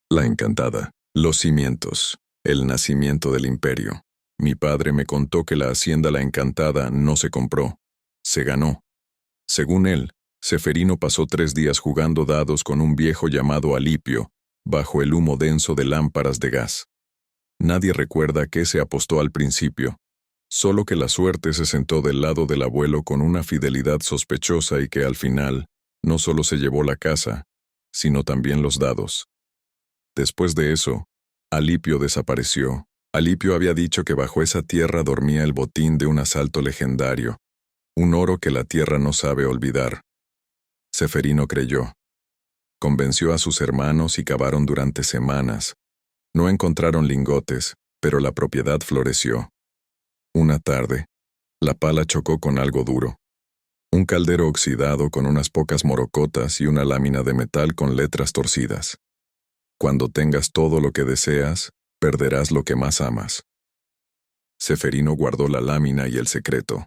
La Encantada. Los cimientos. El nacimiento del imperio. Mi padre me contó que la hacienda La Encantada no se compró, se ganó. Según él, Ceferino pasó 3 días jugando dados con un viejo llamado Alipio, bajo el humo denso de lámparas de gas. Nadie recuerda qué se apostó al principio, solo que la suerte se sentó del lado del abuelo con una fidelidad sospechosa y que al final, no solo se llevó la casa, sino también los dados. Después de eso, Alipio desapareció. Alipio había dicho que bajo esa tierra dormía el botín de un asalto legendario, un oro que la tierra no sabe olvidar. Ceferino creyó. Convenció a sus hermanos y cavaron durante semanas. No encontraron lingotes, pero la propiedad floreció. Una tarde, la pala chocó con algo duro. Un caldero oxidado con unas pocas morocotas y una lámina de metal con letras torcidas. Cuando tengas todo lo que deseas, perderás lo que más amas. Ceferino guardó la lámina y el secreto.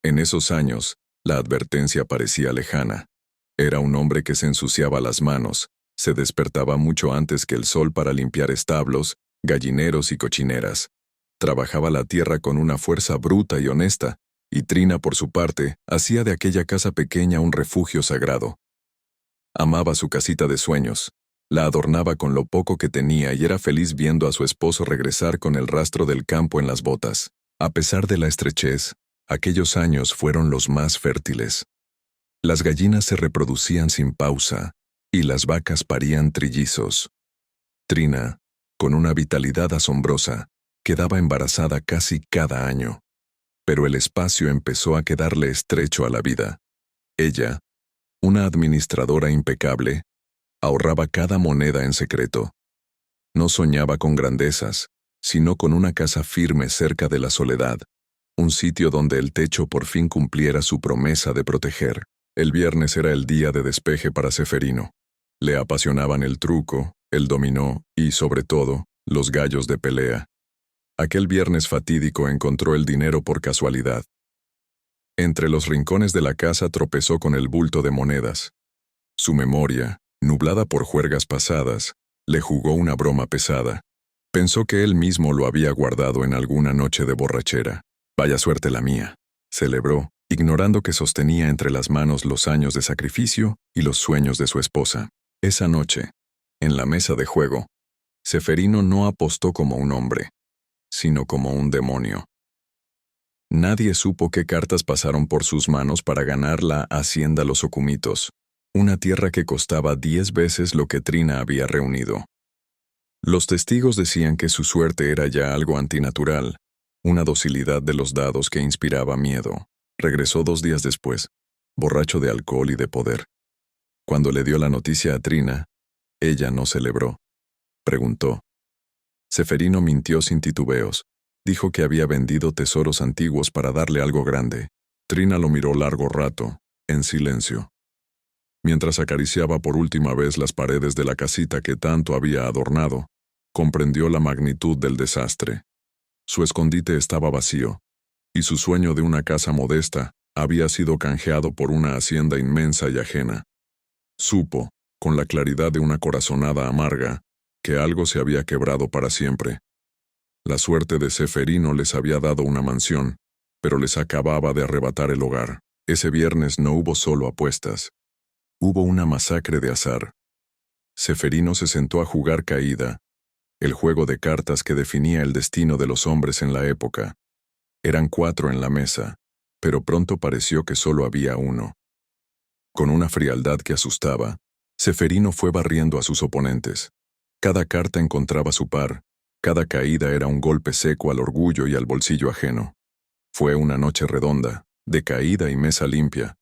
En esos años, la advertencia parecía lejana. Era un hombre que se ensuciaba las manos, se despertaba mucho antes que el sol para limpiar establos, gallineros y cochineras. Trabajaba la tierra con una fuerza bruta y honesta, y Trina, por su parte, hacía de aquella casa pequeña un refugio sagrado. Amaba su casita de sueños, la adornaba con lo poco que tenía y era feliz viendo a su esposo regresar con el rastro del campo en las botas. A pesar de la estrechez, aquellos años fueron los más fértiles. Las gallinas se reproducían sin pausa, y las vacas parían trillizos. Trina, con una vitalidad asombrosa, quedaba embarazada casi cada año. Pero el espacio empezó a quedarle estrecho a la vida. Ella, una administradora impecable, ahorraba cada moneda en secreto. No soñaba con grandezas, sino con una casa firme cerca de la soledad, un sitio donde el techo por fin cumpliera su promesa de proteger. El viernes era el día de despeje para Ceferino. Le apasionaban el truco, el dominó y, sobre todo, los gallos de pelea. Aquel viernes fatídico encontró el dinero por casualidad. Entre los rincones de la casa tropezó con el bulto de monedas. Su memoria, nublada por juergas pasadas, le jugó una broma pesada. Pensó que él mismo lo había guardado en alguna noche de borrachera. Vaya suerte la mía, celebró, ignorando que sostenía entre las manos los años de sacrificio y los sueños de su esposa. Esa noche, en la mesa de juego, Ceferino no apostó como un hombre, sino como un demonio. Nadie supo qué cartas pasaron por sus manos para ganar la hacienda Los Ocumitos, una tierra que costaba 10 veces lo que Trina había reunido. Los testigos decían que su suerte era ya algo antinatural, una docilidad de los dados que inspiraba miedo. Regresó 2 días después, borracho de alcohol y de poder. Cuando le dio la noticia a Trina, ella no celebró. Preguntó. Ceferino mintió sin titubeos. Dijo que había vendido tesoros antiguos para darle algo grande. Trina lo miró largo rato, en silencio. Mientras acariciaba por última vez las paredes de la casita que tanto había adornado, comprendió la magnitud del desastre. Su escondite estaba vacío, y su sueño de una casa modesta había sido canjeado por una hacienda inmensa y ajena. Supo, con la claridad de una corazonada amarga, que algo se había quebrado para siempre. La suerte de Ceferino les había dado una mansión, pero les acababa de arrebatar el hogar. Ese viernes no hubo solo apuestas. Hubo una masacre de azar. Ceferino se sentó a jugar caída, el juego de cartas que definía el destino de los hombres en la época. Eran 4 en la mesa, pero pronto pareció que solo había uno. Con una frialdad que asustaba, Ceferino fue barriendo a sus oponentes. Cada carta encontraba su par, cada caída era un golpe seco al orgullo y al bolsillo ajeno. Fue una noche redonda, de caída y mesa limpia,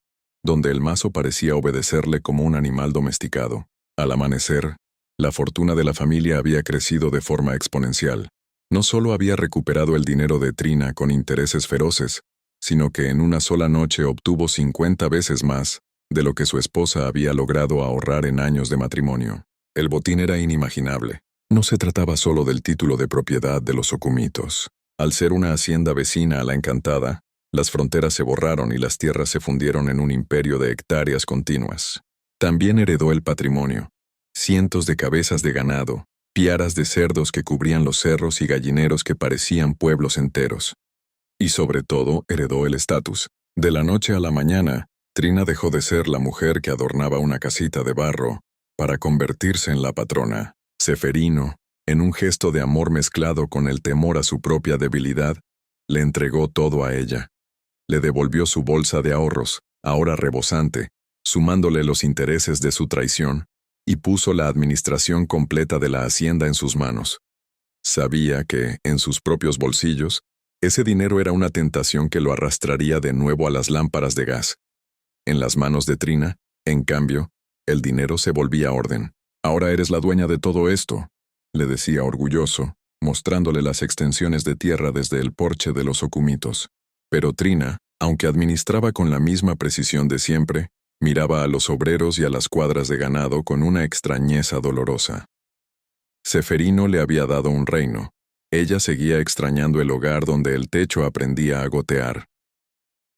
donde el mazo parecía obedecerle como un animal domesticado. Al amanecer, la fortuna de la familia había crecido de forma exponencial. No solo había recuperado el dinero de Trina con intereses feroces, sino que en una sola noche obtuvo 50 veces más de lo que su esposa había logrado ahorrar en años de matrimonio. El botín era inimaginable. No se trataba solo del título de propiedad de los Ocumitos. Al ser una hacienda vecina a La Encantada, las fronteras se borraron y las tierras se fundieron en un imperio de hectáreas continuas. También heredó el patrimonio. cientos de cabezas de ganado, piaras de cerdos que cubrían los cerros y gallineros que parecían pueblos enteros. Y sobre todo, heredó el estatus. De la noche a la mañana, Trina dejó de ser la mujer que adornaba una casita de barro para convertirse en la patrona. Ceferino, en un gesto de amor mezclado con el temor a su propia debilidad, le entregó todo a ella. Le devolvió su bolsa de ahorros, ahora rebosante, sumándole los intereses de su traición, y puso la administración completa de la hacienda en sus manos. Sabía que, en sus propios bolsillos, ese dinero era una tentación que lo arrastraría de nuevo a las lámparas de gas. En las manos de Trina, en cambio, el dinero se volvía orden. «Ahora eres la dueña de todo esto», le decía orgulloso, mostrándole las extensiones de tierra desde el porche de los ocumitos. Pero Trina, aunque administraba con la misma precisión de siempre, miraba a los obreros y a las cuadras de ganado con una extrañeza dolorosa. Ceferino le había dado un reino. Ella seguía extrañando el hogar donde el techo aprendía a gotear.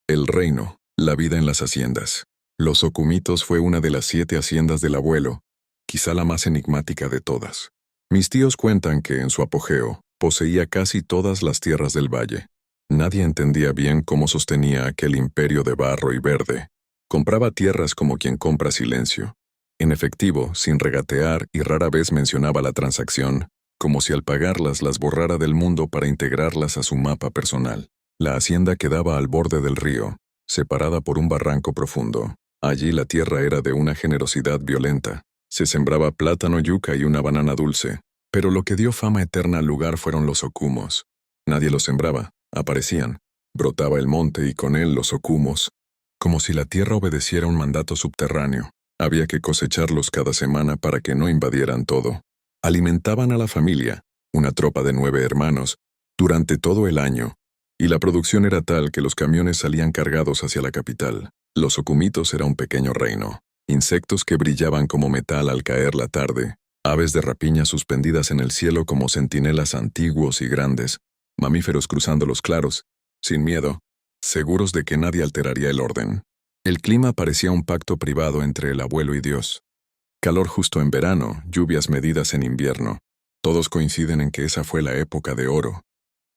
El reino, la vida en las haciendas. Los Ocumitos fue una de las 7 haciendas del abuelo, quizá la más enigmática de todas. Mis tíos cuentan que, en su apogeo, poseía casi todas las tierras del valle. Nadie entendía bien cómo sostenía aquel imperio de barro y verde. Compraba tierras como quien compra silencio, en efectivo, sin regatear, y rara vez mencionaba la transacción, como si al pagarlas las borrara del mundo para integrarlas a su mapa personal. La hacienda quedaba al borde del río, separada por un barranco profundo. Allí la tierra era de una generosidad violenta. Se sembraba plátano, yuca y una banana dulce. Pero lo que dio fama eterna al lugar fueron los ocumos. Nadie los sembraba, aparecían. Brotaba el monte y con él los ocumos, como si la tierra obedeciera un mandato subterráneo. Había que cosecharlos cada semana para que no invadieran todo. Alimentaban a la familia, una tropa de 9 hermanos, durante todo el año, y la producción era tal que los camiones salían cargados hacia la capital. Los Ocumitos era un pequeño reino. Insectos que brillaban como metal al caer la tarde, aves de rapiña suspendidas en el cielo como centinelas antiguos y grandes, mamíferos cruzando los claros, sin miedo, seguros de que nadie alteraría el orden. El clima parecía un pacto privado entre el abuelo y Dios. Calor justo en verano, lluvias medidas en invierno. Todos coinciden en que esa fue la época de oro.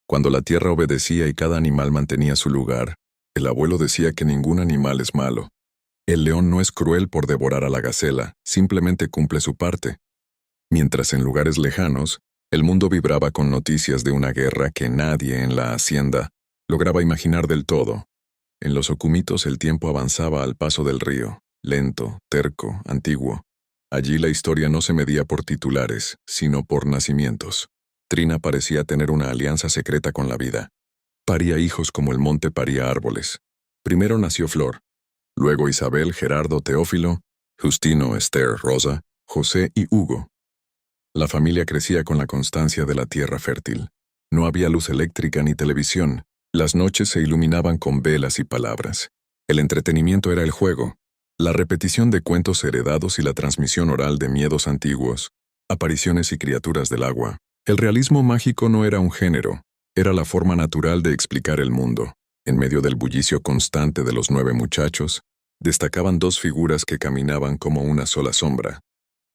Cuando la tierra obedecía y cada animal mantenía su lugar, el abuelo decía que ningún animal es malo. El león no es cruel por devorar a la gacela, simplemente cumple su parte. Mientras en lugares lejanos, el mundo vibraba con noticias de una guerra que nadie en la hacienda lograba imaginar del todo. En los Ocumitos el tiempo avanzaba al paso del río, lento, terco, antiguo. Allí la historia no se medía por titulares, sino por nacimientos. Trina parecía tener una alianza secreta con la vida. Paría hijos como el monte paría árboles. Primero nació Flor, luego Isabel, Gerardo, Teófilo, Justino, Esther, Rosa, José y Hugo. La familia crecía con la constancia de la tierra fértil. No había luz eléctrica ni televisión. Las noches se iluminaban con velas y palabras. El entretenimiento era el juego, la repetición de cuentos heredados y la transmisión oral de miedos antiguos, apariciones y criaturas del agua. El realismo mágico no era un género, era la forma natural de explicar el mundo. En medio del bullicio constante de los 9 muchachos, destacaban 2 figuras que caminaban como una sola sombra.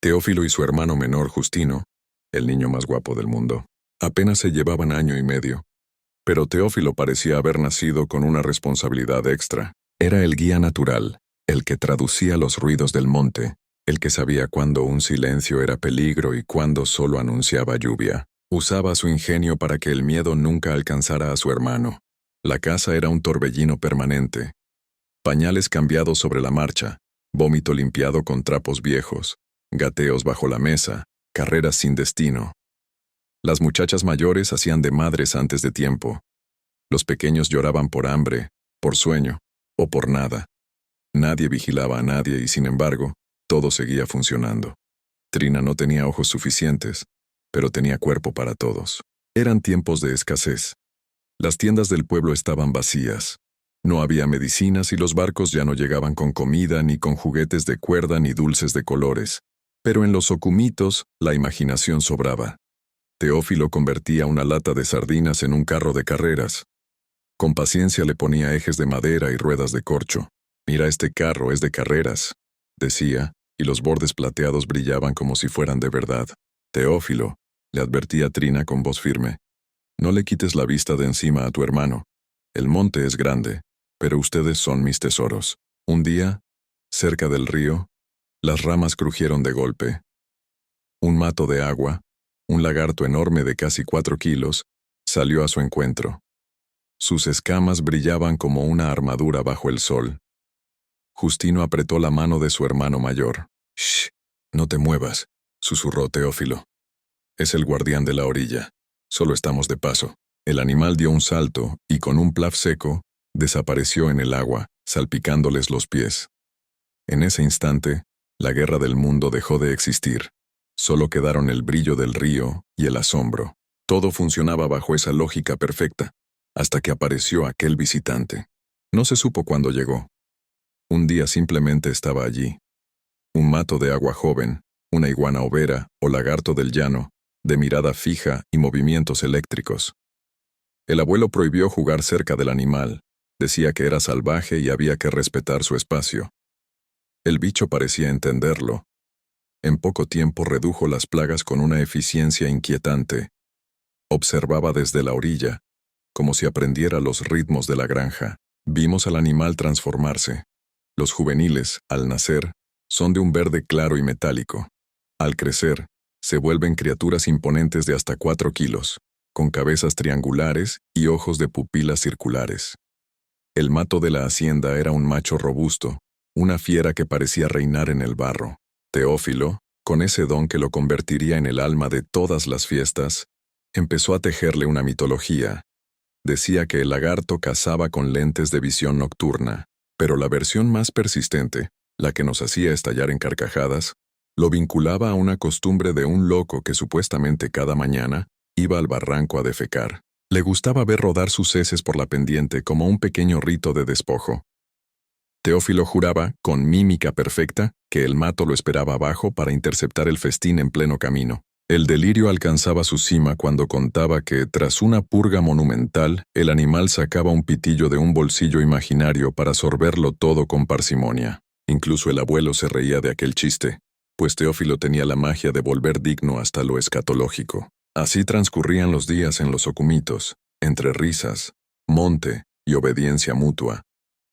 Teófilo y su hermano menor Justino, el niño más guapo del mundo. Apenas se llevaban año y medio. Pero Teófilo parecía haber nacido con una responsabilidad extra. Era el guía natural, el que traducía los ruidos del monte, el que sabía cuándo un silencio era peligro y cuándo solo anunciaba lluvia. Usaba su ingenio para que el miedo nunca alcanzara a su hermano. La casa era un torbellino permanente. Pañales cambiados sobre la marcha, vómito limpiado con trapos viejos, gateos bajo la mesa, carreras sin destino. Las muchachas mayores hacían de madres antes de tiempo. Los pequeños lloraban por hambre, por sueño, o por nada. Nadie vigilaba a nadie y, sin embargo, todo seguía funcionando. Trina no tenía ojos suficientes, pero tenía cuerpo para todos. Eran tiempos de escasez. Las tiendas del pueblo estaban vacías. No había medicinas y los barcos ya no llegaban con comida, ni con juguetes de cuerda, ni dulces de colores. Pero en los Ocumitos, la imaginación sobraba. Teófilo convertía una lata de sardinas en un carro de carreras. Con paciencia le ponía ejes de madera y ruedas de corcho. «Mira, este carro es de carreras», decía, y los bordes plateados brillaban como si fueran de verdad. Teófilo, le advertía Trina con voz firme, no le quites la vista de encima a tu hermano. El monte es grande, pero ustedes son mis tesoros. Un día, cerca del río, las ramas crujieron de golpe. Un mato de agua, un lagarto enorme de casi 4 kilos, salió a su encuentro. Sus escamas brillaban como una armadura bajo el sol. Justino apretó la mano de su hermano mayor. «Shh, no te muevas», susurró Teófilo. «Es el guardián de la orilla. Solo estamos de paso». El animal dio un salto y con un plaf seco, desapareció en el agua, salpicándoles los pies. En ese instante, la guerra del mundo dejó de existir. Solo quedaron el brillo del río y el asombro. Todo funcionaba bajo esa lógica perfecta, hasta que apareció aquel visitante. No se supo cuándo llegó. Un día simplemente estaba allí. Un mato de agua joven, una iguana overa o lagarto del llano, de mirada fija y movimientos eléctricos. El abuelo prohibió jugar cerca del animal, decía que era salvaje y había que respetar su espacio. El bicho parecía entenderlo. En poco tiempo redujo las plagas con una eficiencia inquietante. Observaba desde la orilla, como si aprendiera los ritmos de la granja. Vimos al animal transformarse. Los juveniles, al nacer, son de un verde claro y metálico. Al crecer, se vuelven criaturas imponentes de hasta 4 kilos, con cabezas triangulares y ojos de pupilas circulares. El mato de la hacienda era un macho robusto, una fiera que parecía reinar en el barro. Teófilo, con ese don que lo convertiría en el alma de todas las fiestas, empezó a tejerle una mitología. Decía que el lagarto cazaba con lentes de visión nocturna, pero la versión más persistente, la que nos hacía estallar en carcajadas, lo vinculaba a una costumbre de un loco que supuestamente cada mañana iba al barranco a defecar. Le gustaba ver rodar sus heces por la pendiente como un pequeño rito de despojo. Teófilo juraba, con mímica perfecta, que el mato lo esperaba abajo para interceptar el festín en pleno camino. El delirio alcanzaba su cima cuando contaba que, tras una purga monumental, el animal sacaba un pitillo de un bolsillo imaginario para sorberlo todo con parsimonia. Incluso el abuelo se reía de aquel chiste, pues Teófilo tenía la magia de volver digno hasta lo escatológico. Así transcurrían los días en los ocumitos, entre risas, monte y obediencia mutua,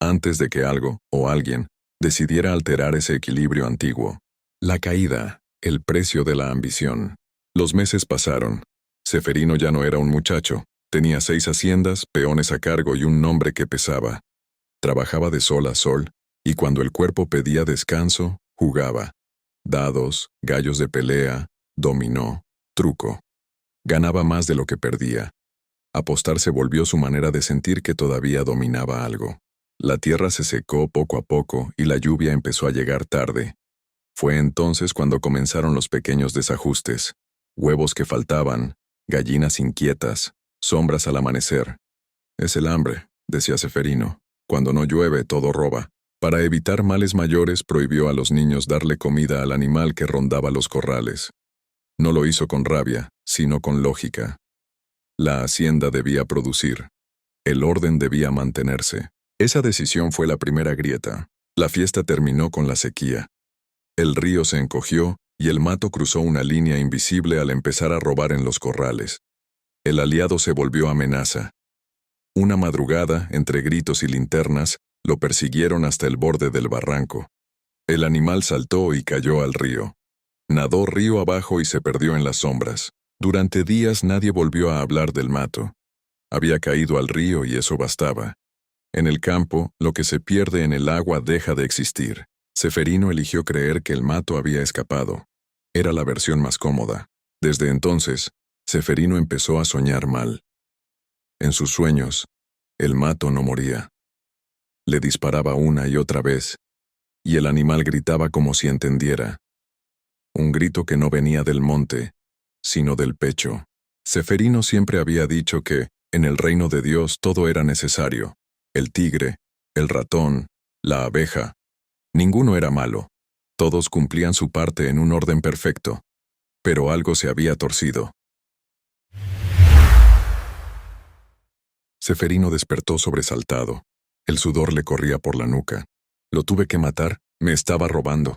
antes de que algo, o alguien, decidiera alterar ese equilibrio antiguo. La caída, el precio de la ambición. Los meses pasaron. Ceferino ya no era un muchacho. Tenía 6 haciendas, peones a cargo y un nombre que pesaba. Trabajaba de sol a sol, y cuando el cuerpo pedía descanso, jugaba. Dados, gallos de pelea, dominó, truco. Ganaba más de lo que perdía. Apostar se volvió su manera de sentir que todavía dominaba algo. La tierra se secó poco a poco y la lluvia empezó a llegar tarde. Fue entonces cuando comenzaron los pequeños desajustes. Huevos que faltaban, gallinas inquietas, sombras al amanecer. «Es el hambre», decía Ceferino. «Cuando no llueve, todo roba». Para evitar males mayores, prohibió a los niños darle comida al animal que rondaba los corrales. No lo hizo con rabia, sino con lógica. La hacienda debía producir. El orden debía mantenerse. Esa decisión fue la primera grieta. La fiesta terminó con la sequía. El río se encogió y el mato cruzó una línea invisible al empezar a robar en los corrales. El aliado se volvió amenaza. Una madrugada, entre gritos y linternas, lo persiguieron hasta el borde del barranco. El animal saltó y cayó al río. Nadó río abajo y se perdió en las sombras. Durante días nadie volvió a hablar del mato. Había caído al río y eso bastaba. En el campo, lo que se pierde en el agua deja de existir. Ceferino eligió creer que el mato había escapado. Era la versión más cómoda. Desde entonces, Ceferino empezó a soñar mal. En sus sueños, el mato no moría. Le disparaba una y otra vez, y el animal gritaba como si entendiera. Un grito que no venía del monte, sino del pecho. Ceferino siempre había dicho que, en el reino de Dios todo era necesario. El tigre, el ratón, la abeja. Ninguno era malo. Todos cumplían su parte en un orden perfecto. Pero algo se había torcido. Ceferino despertó sobresaltado. El sudor le corría por la nuca. «Lo tuve que matar, me estaba robando».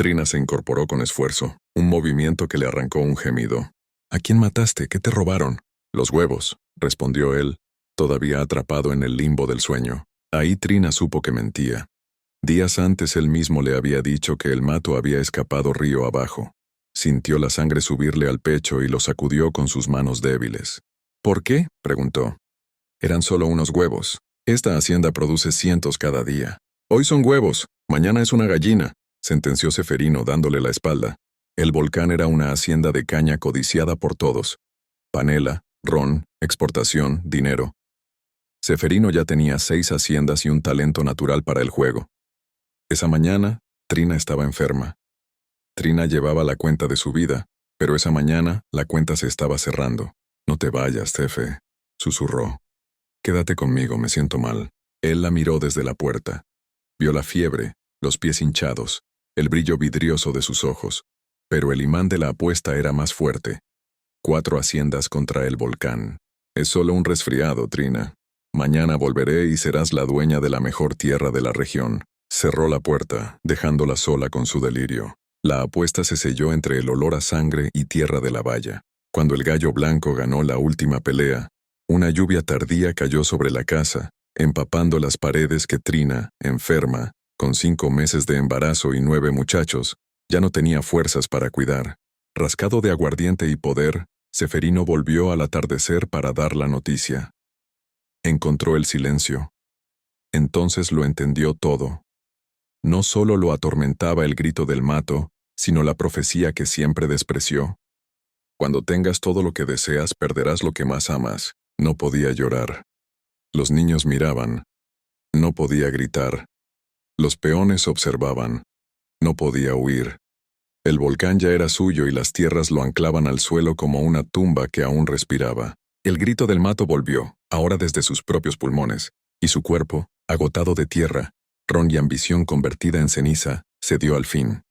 Trina se incorporó con esfuerzo, un movimiento que le arrancó un gemido. ¿A quién mataste? ¿Qué te robaron? Los huevos, respondió él, todavía atrapado en el limbo del sueño. Ahí Trina supo que mentía. Días antes él mismo le había dicho que el mato había escapado río abajo. Sintió la sangre subirle al pecho y lo sacudió con sus manos débiles. ¿Por qué?, preguntó. Eran solo unos huevos. Esta hacienda produce cientos cada día. Hoy son huevos, mañana es una gallina, sentenció Ceferino dándole la espalda. El volcán era una hacienda de caña codiciada por todos. Panela, ron, exportación, dinero. Ceferino ya tenía 6 haciendas y un talento natural para el juego. Esa mañana, Trina estaba enferma. Trina llevaba la cuenta de su vida, pero esa mañana la cuenta se estaba cerrando. No te vayas, Cefe, susurró. Quédate conmigo, me siento mal. Él la miró desde la puerta. Vio la fiebre, los pies hinchados, el brillo vidrioso de sus ojos, pero el imán de la apuesta era más fuerte. 4 haciendas contra el volcán. Es solo un resfriado, Trina. Mañana volveré y serás la dueña de la mejor tierra de la región. Cerró la puerta, dejándola sola con su delirio. La apuesta se selló entre el olor a sangre y tierra de la valla. Cuando el gallo blanco ganó la última pelea, una lluvia tardía cayó sobre la casa, empapando las paredes que Trina, enferma, con 5 meses de embarazo y 9 muchachos, ya no tenía fuerzas para cuidar. Rascado de aguardiente y poder, Ceferino volvió al atardecer para dar la noticia. Encontró el silencio. Entonces lo entendió todo. No solo lo atormentaba el grito del mato, sino la profecía que siempre despreció. Cuando tengas todo lo que deseas, perderás lo que más amas. No podía llorar. Los niños miraban. No podía gritar. Los peones observaban. No podía huir. El volcán ya era suyo y las tierras lo anclaban al suelo como una tumba que aún respiraba. El grito del mato volvió, ahora desde sus propios pulmones, y su cuerpo, agotado de tierra, ron y ambición convertida en ceniza, cedió al fin.